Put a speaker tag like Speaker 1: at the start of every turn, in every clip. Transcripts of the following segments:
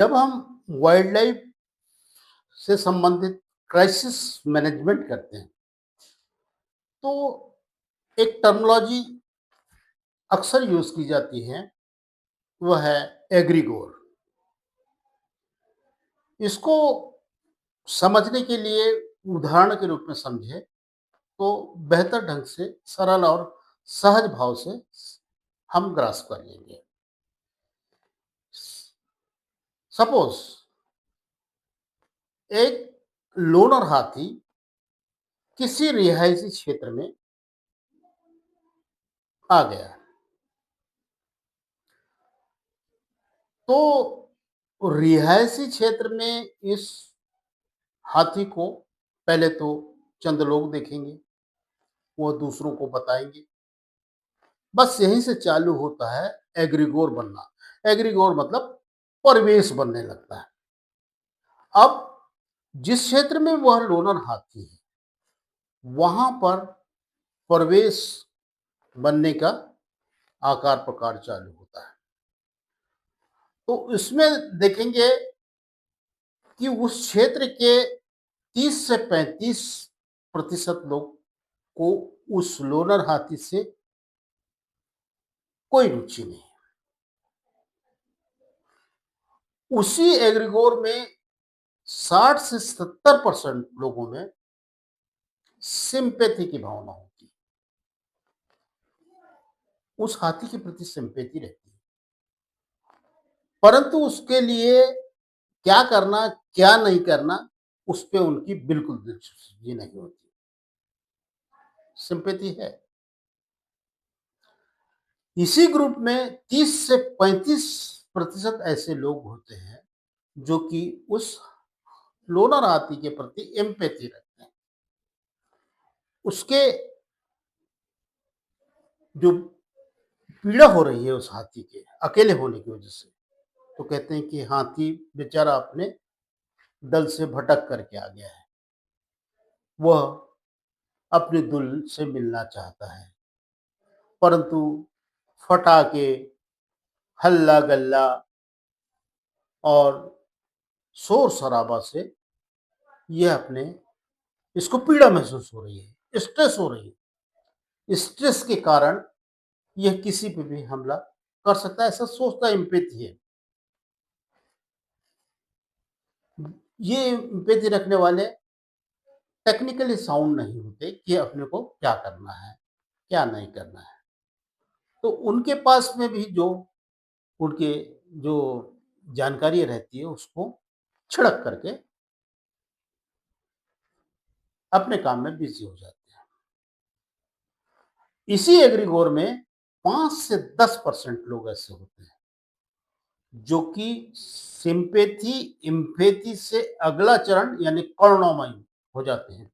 Speaker 1: जब हम wild life से संबंधित क्राइसिस मैनेजमेंट करते हैं, तो एक टर्मिनोलॉजी अक्सर यूज़ की जाती है, वह है एग्रीगोर। इसको समझने के लिए उदाहरण के रूप में समझें, तो बेहतर ढंग से सरल और सहज भाव से हम ग्रास्प कर लेंगे। सपोज़ एक लोनर हाथी किसी रिहायशी क्षेत्र में आ गया, तो रिहायशी क्षेत्र में इस हाथी को पहले तो चंद लोग देखेंगे, वो दूसरों को बताएँगे। बस यहीं से चालू होता है एग्रीगोर बनना। एग्रीगोर मतलब परिवेश बनने लगता है। अब जिस क्षेत्र में वह लोनर हाथी है, वहाँ पर परिवेश बनने का आकार प्रकार चालू होता है। तो इसमें देखेंगे कि उस क्षेत्र के 30 से 35% लोग को उस लोनर हाथी से कोई रुचि नहीं। उसी एग्रीगोर में 60 से 70% लोगों में सिंपैथी की भावना होती है। उस हाथी के प्रति सिंपैथी रहती है। परंतु उसके लिए क्या करना, क्या नहीं करना, उस पे उनकी बिल्कुल दिलचस्पी नहीं होती। सिंपैथी है। इसी ग्रुप में 30 से 35% ऐसे लोग होते हैं, जो कि उस लोनर हाथी के प्रति एम्पैथी रखते हैं। उसके जो पीड़ा हो रही है उस हाथी के अकेले होने की वजह से, तो कहते हैं कि हाथी बेचारा अपने दल से भटक करके आ गया है। वह अपने दुल से मिलना चाहता है, परंतु फटाके, हल्ला-गल्ला और शोर-शराबा से यह अपने इसको पीड़ा महसूस हो रही है, स्ट्रेस हो रही है। स्ट्रेस के कारण यह किसी पे भी हमला कर सकता है, ऐसा सोचता एम्पैथी है। ये एम्पैथी रखने वाले टेक्निकली साउंड नहीं होते कि अपने को क्या करना है, क्या नहीं करना है। तो उनके पास में भी जो उनके जो जानकारी रहती है उसको छिड़क करके अपने काम में बिज़ी हो जाते हैं। इसी एग्रीगोर में 5 से 10% लोग ऐसे होते हैं, जो कि सिम्पैथी, एम्पैथी से अगला चरण यानी करुणामयी हो जाते हैं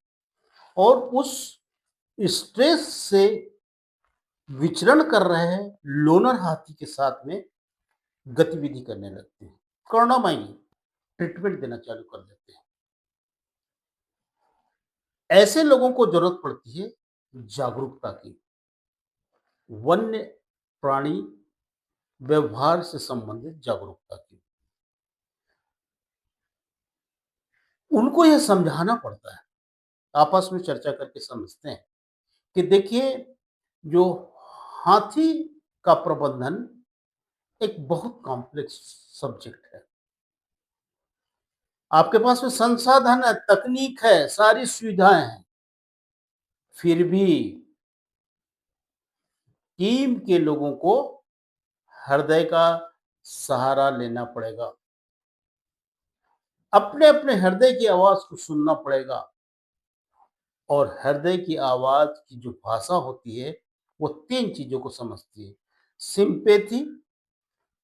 Speaker 1: और उस स्ट्रेस से विचरण कर रहे लोनर हाथी के साथ में गतिविधि करने लगते हैं। करुणामयी ट्रीटमेंट देना चालू कर देते हैं। ऐसे लोगों को ज़रूरत पड़ती है जागरूकता की। वन्य प्राणी व्यवहार से संबंधित जागरूकता की। उनको यह समझाना पड़ता है, आपस में चर्चा करके समझते हैं कि देखिए, जो हाथी का प्रबंधन एक बहुत कॉम्प्लेक्स सब्जेक्ट है। आपके पास में संसाधन है, तकनीक है, सारी सुविधाएँ हैं, फिर भी टीम के लोगों को हृदय का सहारा लेना पड़ेगा। अपने-अपने हृदय की आवाज़ को सुनना पड़ेगा और हृदय की आवाज़ की जो भाषा होती है, वो 3 चीज़ों को समझती है। सिम्पैथी,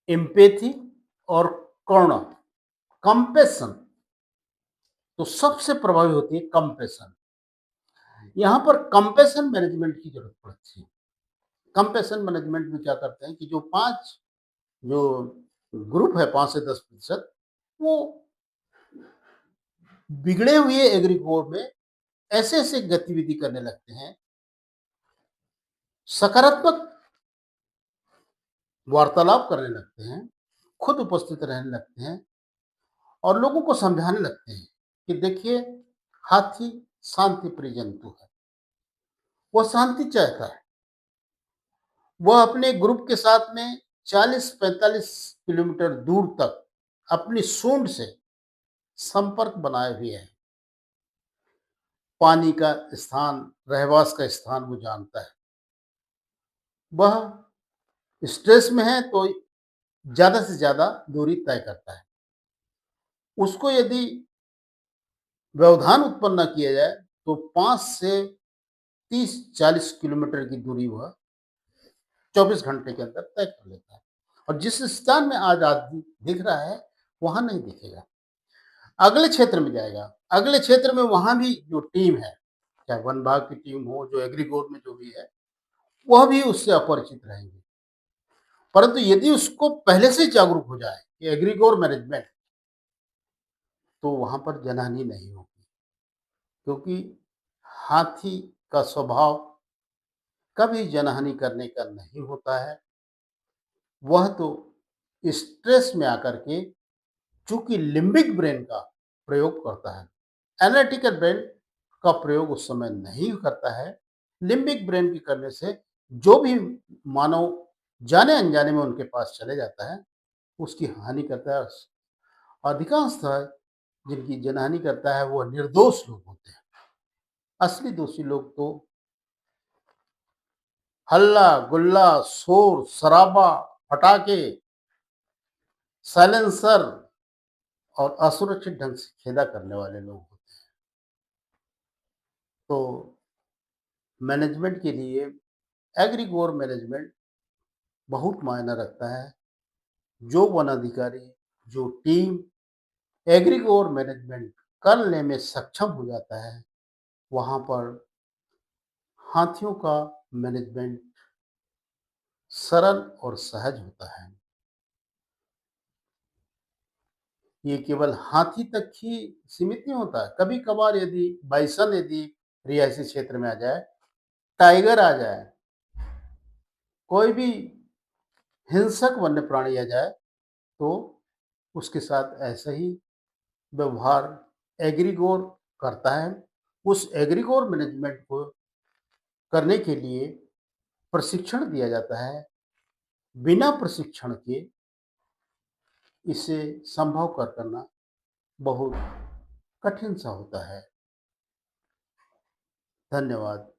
Speaker 1: एम्पैथी और करुणा, कंपैशन। तो सबसे प्रभावी होती है कंपैशन। यहाँ पर कंपैशन मैनेजमेंट की ज़रूरत पड़ती है। कंपैशन मैनेजमेंट में क्या करते हैं कि जो 5 जो ग्रुप है 5 से 10% वो बिगड़े हुए एग्रीगोर में ऐसे-ऐसे गतिविधि करने लगते हैं, सकारात्मक वार्तालाप करने लगते हैं, खुद उपस्थित रहने लगते हैं और लोगों को समझाने लगते हैं कि देखिए, हाथी शांति प्रिय जंतु है, वो शांति चाहता है। वह अपने ग्रुप के साथ में 40-45 किलोमीटर दूर तक अपनी सूंड से संपर्क बनाए हुए है। पानी का स्थान, रहवास का स्थान वो जानता है। वह स्ट्रेस में है तो ज़्यादा से ज़्यादा दूरी तय करता है। उसको यदि व्यवधान उत्पन्न न किया जाए तो 5 से 30-40 किलोमीटर की दूरी वह 24 घंटे के अंदर तय कर लेता है। और जिस स्थान में आज आदमी दिख रहा है, वहाँ नहीं दिखेगा। अगले क्षेत्र में जाएगा, अगले क्षेत्र में वहाँ भी जो टीम है, चाहे वन विभाग की टीम हो, जो एग्रीगोल्ड में जो भी है, वह भी उससे अपरिचित रहेंगे। परंतु यदि उसको पहले से ही जागरूक हो जाए कि एग्रीगोल्ड मैनेजमेंट, तो वहाँ पर जनहानि नहीं होगी। क्योंकि हाथी का स्वभाव कभी जनहानि करने का नहीं होता है। वह तो स्ट्रेस में आकर के चूँकि लिम्बिक ब्रेन का प्रयोग करता है, एनालिटिकल ब्रेन का प्रयोग उस समय नहीं करता है। लिम्बिक ब्रेन के करने से जो भी मानव जाने-अनजाने में उनके पास चले जाता है, उसकी हानि करता है। अधिकांशतः जिनकी जनहानि करता है, वो निर्दोष लोग होते हैं। असली दोषी लोग तो हल्ला-गुल्ला, शोर-शराबा, पटाखे, साइलेंसर और असुरक्षित ढंग से खेला करने वाले लोग होते हैं। तो मैनेजमेंट के लिए एग्रीगोर मैनेजमेंट बहुत मायने रखता है। जो वन अधिकारी, जो टीम एग्रीगोर मैनेजमेंट करने में सक्षम हो जाता है, वहाँ पर हाथियों का मैनेजमेंट सरल और सहज होता है। ये केवल हाथी तक ही सीमित नहीं होता है। कभी-कभार यदि बाइसन यदि रिहायशी क्षेत्र में आ जाए, टाइगर आ जाए, कोई भी हिंसक वन्य प्राणी आ जाए, तो उसके साथ ऐसा ही व्यवहार एग्रीगोर करता है। उस एग्रीगोर मैनेजमेंट को करने के लिए प्रशिक्षण दिया जाता है। बिना प्रशिक्षण के इसे संभव कर करना बहुत कठिन सा होता है। धन्यवाद।